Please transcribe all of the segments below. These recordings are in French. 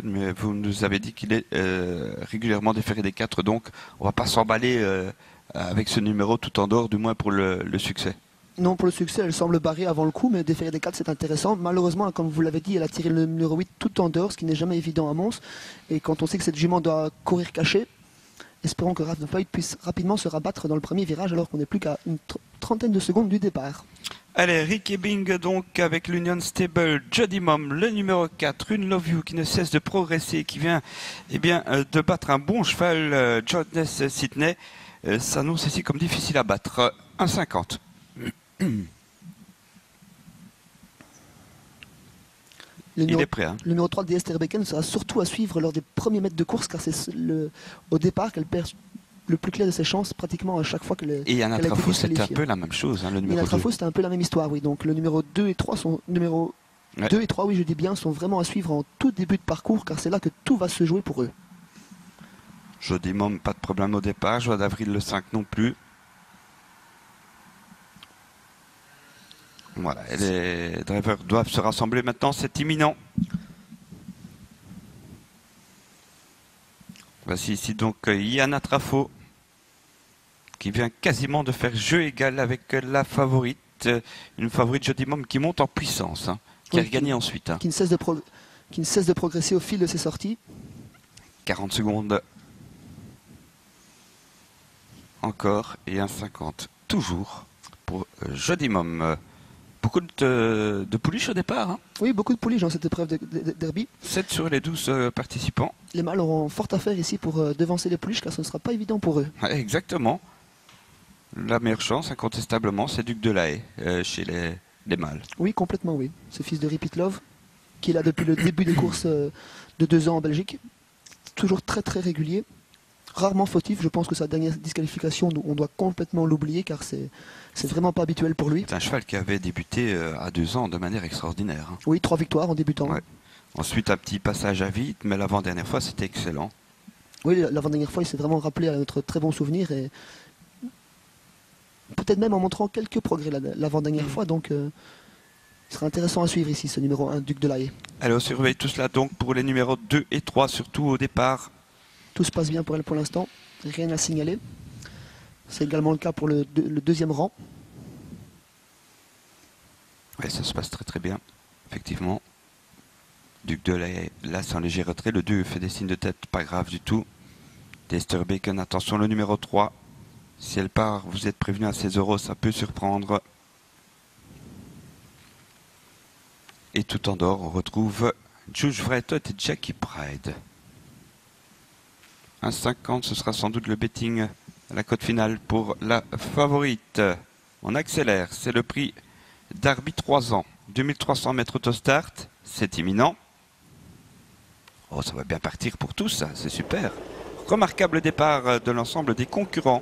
mais vous nous avez dit qu'il est régulièrement déféré des 4, donc on va pas s'emballer avec ce numéro tout en dehors, du moins pour le succès. Non, pour le succès, elle semble barrée avant le coup, mais déférer des 4, c'est intéressant. Malheureusement, comme vous l'avez dit, elle a tiré le numéro 8 tout en dehors, ce qui n'est jamais évident à Mons. Et quand on sait que cette jument doit courir cachée, espérons que Ravenflight puisse rapidement se rabattre dans le premier virage, alors qu'on n'est plus qu'à une trentaine de secondes du départ. Allez, Ricky Bing donc avec l'Union Stable, Jody Mom, le numéro 4, Une Love You qui ne cesse de progresser, qui vient de battre un bon cheval, Jonas Sydney. S'annonce ici comme difficile à battre. 1,50. Il est prêt. Hein. Le numéro 3 de Esther Becken sera surtout à suivre lors des premiers mètres de course, car c'est au départ qu'elle perd le plus clair de ses chances pratiquement à chaque fois qu'elle Et Yana Trafo, c'était un peu la même chose, hein, le numéro 2. Yana Trafo, c'était un peu la même histoire, oui. Donc le numéro 2 et 3 sont... Numéro 2 et 3, oui, je dis bien, sont vraiment à suivre en tout début de parcours, car c'est là que tout va se jouer pour eux. Jody Mom, pas de problème au départ. Joie d'Avril, le 5 non plus. Voilà, les drivers doivent se rassembler maintenant, c'est imminent. Voici ici donc Yana Trafo qui vient quasiment de faire jeu égal avec la favorite, une favorite Jody Mom qui monte en puissance, hein, qui a gagné ensuite. Hein. Qui ne cesse de progresser au fil de ses sorties. 40 secondes. Encore et 1,50 toujours pour Jody Mom. Beaucoup de pouliches au départ. Hein. Oui, beaucoup de pouliches dans cette épreuve de derby. 7 sur les 12 participants. Les mâles auront fort à faire ici pour devancer les pouliches, car ce ne sera pas évident pour eux. Ouais, exactement. La meilleure chance, incontestablement, c'est Duc de la Haye chez les mâles. Oui, complètement, oui. Ce fils de Repeat Love, qui est là depuis le début des courses de 2 ans en Belgique. Toujours très très régulier. Rarement fautif, je pense que sa dernière disqualification, on doit complètement l'oublier, car c'est vraiment pas habituel pour lui. C'est un cheval qui avait débuté à 2 ans de manière extraordinaire. Hein. Oui, 3 victoires en débutant. Ouais. Ensuite, un petit passage à vide, mais l'avant-dernière fois, c'était excellent. Oui, l'avant-dernière fois, il s'est vraiment rappelé à notre très bon souvenir, et peut-être même en montrant quelques progrès l'avant-dernière fois, donc ce sera intéressant à suivre ici, ce numéro 1, Duc de la Haye. Allez, on surveille tout cela donc pour les numéros 2 et 3, surtout au départ. Tout se passe bien pour elle pour l'instant, rien à signaler. C'est également le cas pour le deuxième rang. Oui, ça se passe très très bien, effectivement. Duc de la Haye, là c'est un léger retrait. Le 2 fait des signes de tête, pas grave du tout. Esther Becken, attention, le numéro 3. Si elle part, vous êtes prévenu à 16 €, ça peut surprendre. Et tout en dehors, on retrouve Juge Vretot et Jackie Pride. 1,50, ce sera sans doute le betting à la cote finale pour la favorite. On accélère, c'est le prix Derby 3 ans. 2300 mètres autostart, c'est imminent. Oh, ça va bien partir pour tous, ça, c'est super. Remarquable départ de l'ensemble des concurrents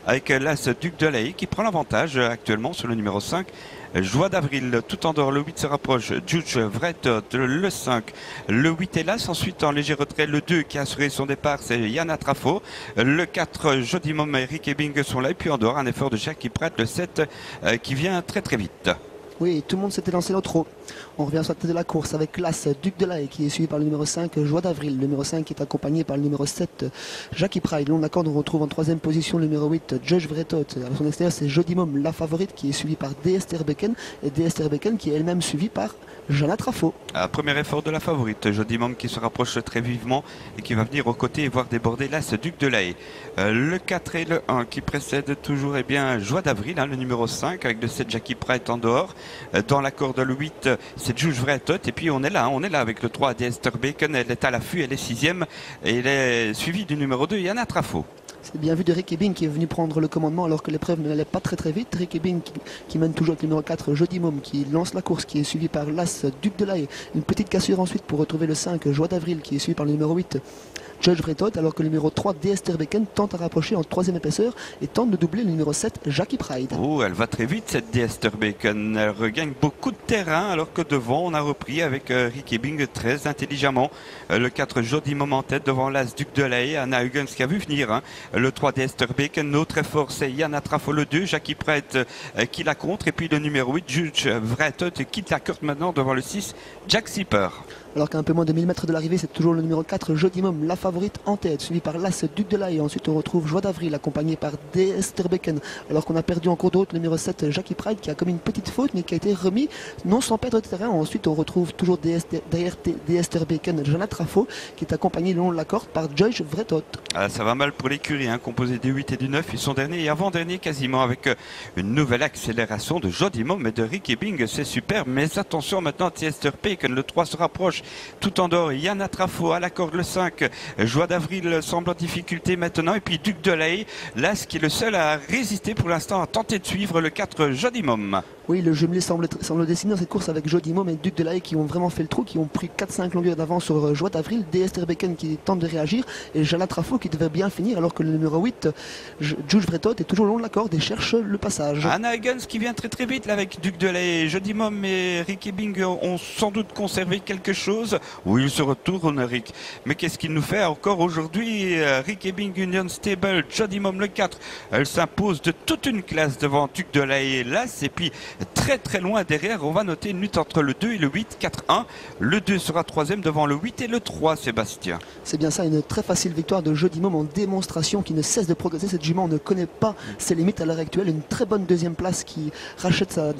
avec l'As Duc de la Haye qui prend l'avantage actuellement sur le numéro 5. Joie d'Avril, tout en dehors, le 8 se rapproche, Juge Vretot, le 5, le 8 est l'As, ensuite en léger retrait, le 2 qui a assuré son départ, c'est Yana Trafo, le 4, Jody Mom et Ricky Bing sont là, et puis en dehors, un effort de Jackie Pride, le 7 qui vient très très vite. Oui, tout le monde s'était lancé dans trop. On revient sur la tête de la course avec l'As Duc de la Haye qui est suivi par le numéro 5, Joie d'Avril. Le numéro 5 qui est accompagné par le numéro 7, Jackie Pride. Long d'accord, on retrouve en 3e position le numéro 8, Judge Vretot. À son extérieur, c'est Jody Mom, la favorite, qui est suivie par Esther Becken. Et Esther Becken qui est elle-même suivie par Yana Trafo. Premier effort de la favorite, Jody Mom qui se rapproche très vivement et qui va venir aux côtés et voir déborder l'As Duc de la Haye. Le 4 et le 1 qui précèdent toujours Joie d'Avril, hein, le numéro 5 avec le 7 Jackie Pride en dehors. Dans la corde, le 8 c'est Juge Vretot et puis on est là avec le 3 Esther Becken, elle est à l'affût, elle est 6e et elle est suivie du numéro 2 Yana Trafo. C'est bien vu de Ricky Bing qui est venu prendre le commandement alors que l'épreuve n'allait pas très très vite. Ricky Bing qui mène toujours avec le numéro 4, Jody Mom, qui lance la course, qui est suivi par l'As Duc de la Haye. Une petite cassure ensuite pour retrouver le 5, Joie d'Avril, qui est suivi par le numéro 8, Judge Vretot, alors que le numéro 3, Esther Becken, tente à rapprocher en 3e épaisseur et tente de doubler le numéro 7, Jackie Pride. Oh, elle va très vite cette Esther Becken. Elle regagne beaucoup de terrain alors que devant on a repris avec Ricky Bing très intelligemment. Le 4, Jody Mom en tête devant l'As Duc de la Haye, Anna Hugens qui a vu venir. Hein. Le 3 Esther Becken, notre effort c'est Yana Trafo, le 2, Jackie Pride qui la contre et puis le numéro 8, Juge Vretot quitte la corde maintenant devant le 6, Jack Sipper. Alors qu'à un peu moins de 1000 mètres de l'arrivée, c'est toujours le numéro 4, Jodimum, la favorite en tête, suivi par l'As Duc de l'Aille. Ensuite, on retrouve Joie d'Avril, accompagné par D. Esterbeken. Alors qu'on a perdu en cours de route le numéro 7, Jackie Pride, qui a commis une petite faute, mais qui a été remis non sans perdre de terrain. Ensuite, on retrouve toujours derrière D. Esterbeken, Jonathan Trafo, qui est accompagné le long de la corde par Joyce Vretot. Ah, ça va mal pour l'écurie, hein, composé du 8 et du 9. Ils sont derniers et avant-derniers quasiment, avec une nouvelle accélération de Jodimum et de Ricky Bing. C'est super, mais attention maintenant, Esterbeken, le 3 se rapproche tout en dehors. Yana Trafo à la corde, le 5. Joie d'Avril semble en difficulté maintenant. Et puis Duc de l'Aille, l'As qui est le seul à résister pour l'instant, à tenter de suivre le 4 Jodimum. Oui, le jumelé semble dessiner dans cette course avec Jodimum et Duc de l'Aille qui ont vraiment fait le trou, qui ont pris 4-5 longueurs d'avance sur Joie d'Avril, D. Esterbeken qui tente de réagir et Jala Trafo qui devait bien finir alors que le numéro 8, Jules Vretot, est toujours le long de la corde et cherche le passage. Anna Huggins qui vient très vite là avec Duc de l'Aille. Jodimum et Ricky Bing ont sans doute conservé quelque chose. Oui, il se retourne, Rick. Mais qu'est-ce qu'il nous fait encore aujourd'hui? Ricky Bing Union Stable, Jodimum le 4. Elle s'impose de toute une classe devant Duc de l'Aille et l'As. Et puis très loin derrière, on va noter une lutte entre le 2 et le 8, 4-1. Le 2 sera troisième devant le 8 et le 3, Sébastien. C'est bien ça, une très facile victoire de Jodimum en démonstration qui ne cesse de progresser. Cette jument ne connaît pas ses limites à l'heure actuelle. Une très bonne deuxième place qui rachète sa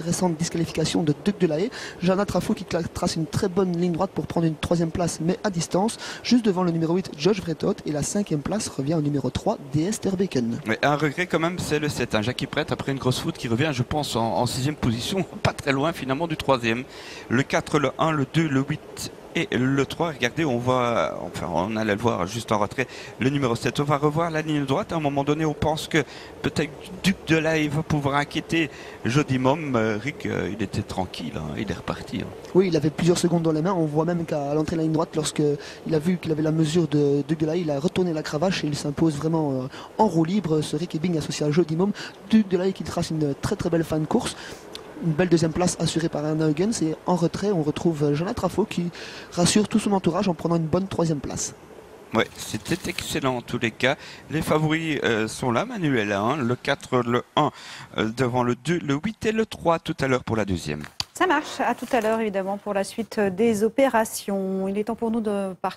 récente disqualification de Duc de l'Aille. Jana Trafo qui trace une très bonne ligne droite pour prendre une troisième place, mais à distance, juste devant le numéro 8, Josh Vretot. Et la cinquième place revient au numéro 3, D. Esterbeken. Mais un regret quand même, c'est le 7. Jackie Prête après une grosse faute qui revient, je pense, en 6e position, pas très loin finalement du 3e. Le 4, le 1, le 2, le 8 et le 3. Regardez, on allait le voir juste en retrait, le numéro 7. On va revoir la ligne droite. À un moment donné, on pense que peut-être Duc de l'Aille va pouvoir inquiéter Jodimum. Rick, il était tranquille, hein, il est reparti. Hein. Oui, il avait plusieurs secondes dans les mains. On voit même qu'à l'entrée de la ligne droite, lorsqu'il a vu qu'il avait la mesure de Duc de l'Aille, il a retourné la cravache et il s'impose vraiment en roue libre. Ce Ricky Bing associé à Jodimum. Duc de l'Aille qui trace une très belle fin de course. Une belle deuxième place assurée par Anna Huggins et en retrait on retrouve Jonathan Trafo qui rassure tout son entourage en prenant une bonne troisième place. Ouais, c'était excellent en tous les cas. Les favoris sont là, Manuel, hein, le 4, le 1 devant le 2, le 8 et le 3 tout à l'heure pour la deuxième. Ça marche, à tout à l'heure évidemment pour la suite des opérations. Il est temps pour nous de partir.